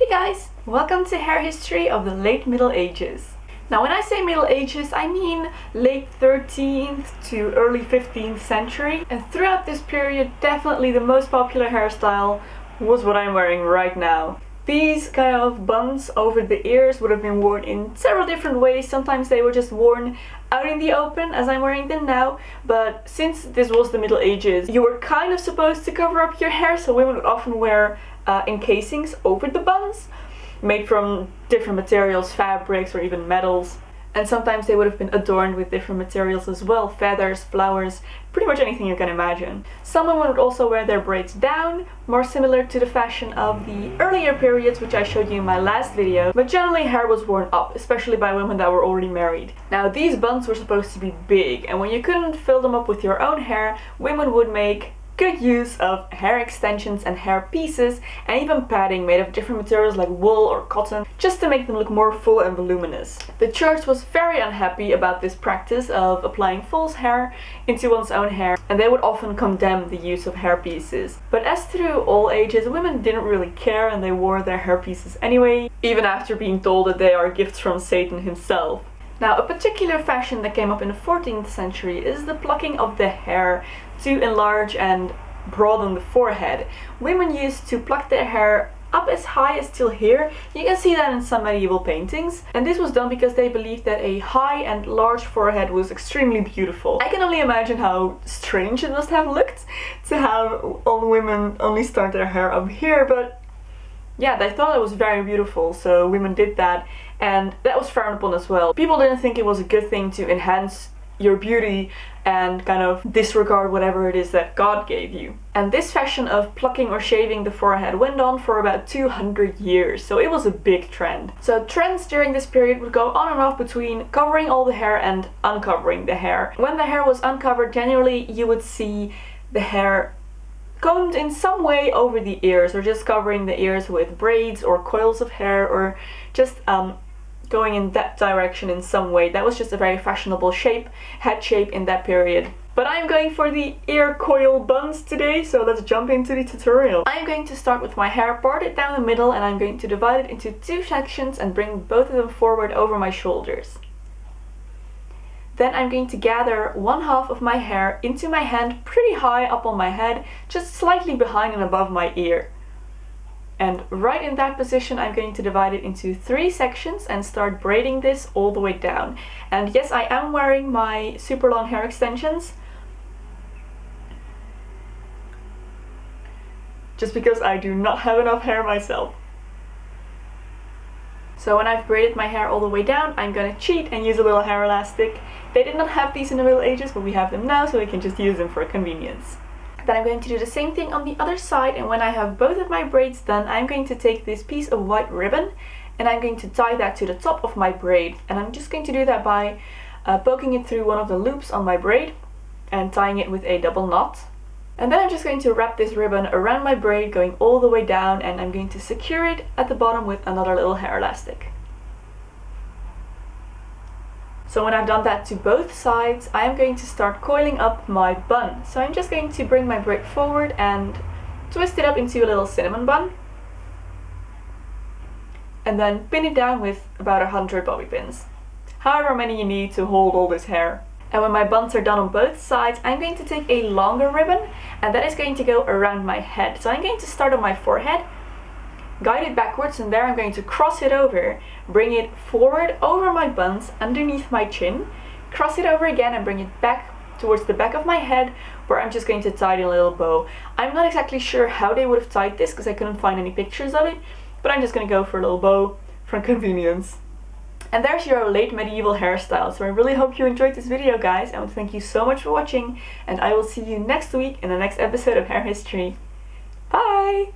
Hey guys, welcome to Hair History of the Late Middle Ages. Now when I say Middle Ages, I mean late 13th to early 15th century. And throughout this period, definitely the most popular hairstyle was what I'm wearing right now. These kind of buns over the ears would have been worn in several different ways. Sometimes they were just worn out in the open, as I'm wearing them now. But since this was the Middle Ages, you were kind of supposed to cover up your hair, so women would often wear encasings over the buns, made from different materials, fabrics, or even metals. And sometimes they would have been adorned with different materials as well, feathers, flowers, pretty much anything you can imagine. Some women would also wear their braids down, more similar to the fashion of the earlier periods, which I showed you in my last video, but generally hair was worn up, especially by women that were already married. Now these buns were supposed to be big, and when you couldn't fill them up with your own hair, women would make good use of hair extensions and hair pieces, and even padding made of different materials like wool or cotton, just to make them look more full and voluminous. The church was very unhappy about this practice of applying false hair into one's own hair, and they would often condemn the use of hair pieces. But as through all ages, women didn't really care and they wore their hair pieces anyway, even after being told that they are gifts from Satan himself. Now, a particular fashion that came up in the 14th century is the plucking of the hair to enlarge and broaden the forehead. Women used to pluck their hair up as high as till here. You can see that in some medieval paintings. And this was done because they believed that a high and large forehead was extremely beautiful. I can only imagine how strange it must have looked to have all women only start their hair up here, but yeah, they thought it was very beautiful, so women did that, and that was frowned upon as well. People didn't think it was a good thing to enhance your beauty and kind of disregard whatever it is that God gave you. And this fashion of plucking or shaving the forehead went on for about 200 years, so it was a big trend. So trends during this period would go on and off between covering all the hair and uncovering the hair. When the hair was uncovered, generally you would see the hair combed in some way over the ears, or just covering the ears with braids or coils of hair, or just going in that direction in some way. That was just a very fashionable shape, head shape in that period. But I'm going for the ear coil buns today, so let's jump into the tutorial. I'm going to start with my hair parted down the middle, and I'm going to divide it into two sections and bring both of them forward over my shoulders. Then I'm going to gather one half of my hair into my hand pretty high up on my head, just slightly behind and above my ear. And right in that position I'm going to divide it into three sections and start braiding this all the way down. And yes, I am wearing my super long hair extensions, just because I do not have enough hair myself. So when I've braided my hair all the way down, I'm gonna cheat and use a little hair elastic. They did not have these in the Middle Ages, but we have them now, so we can just use them for convenience. Then I'm going to do the same thing on the other side, and when I have both of my braids done, I'm going to take this piece of white ribbon and I'm going to tie that to the top of my braid. And I'm just going to do that by poking it through one of the loops on my braid and tying it with a double knot. And then I'm just going to wrap this ribbon around my braid, going all the way down, and I'm going to secure it at the bottom with another little hair elastic. So when I've done that to both sides, I am going to start coiling up my bun. So I'm just going to bring my braid forward and twist it up into a little cinnamon bun. And then pin it down with about 100 bobby pins. However many you need to hold all this hair. And when my buns are done on both sides, I'm going to take a longer ribbon, and that is going to go around my head. So I'm going to start on my forehead, guide it backwards, and there I'm going to cross it over, bring it forward over my buns underneath my chin, cross it over again and bring it back towards the back of my head, where I'm just going to tie it in a little bow. I'm not exactly sure how they would have tied this because I couldn't find any pictures of it, but I'm just going to go for a little bow for convenience. And there's your late medieval hairstyle. So I really hope you enjoyed this video, guys. I want to thank you so much for watching, and I will see you next week in the next episode of Hair History. Bye!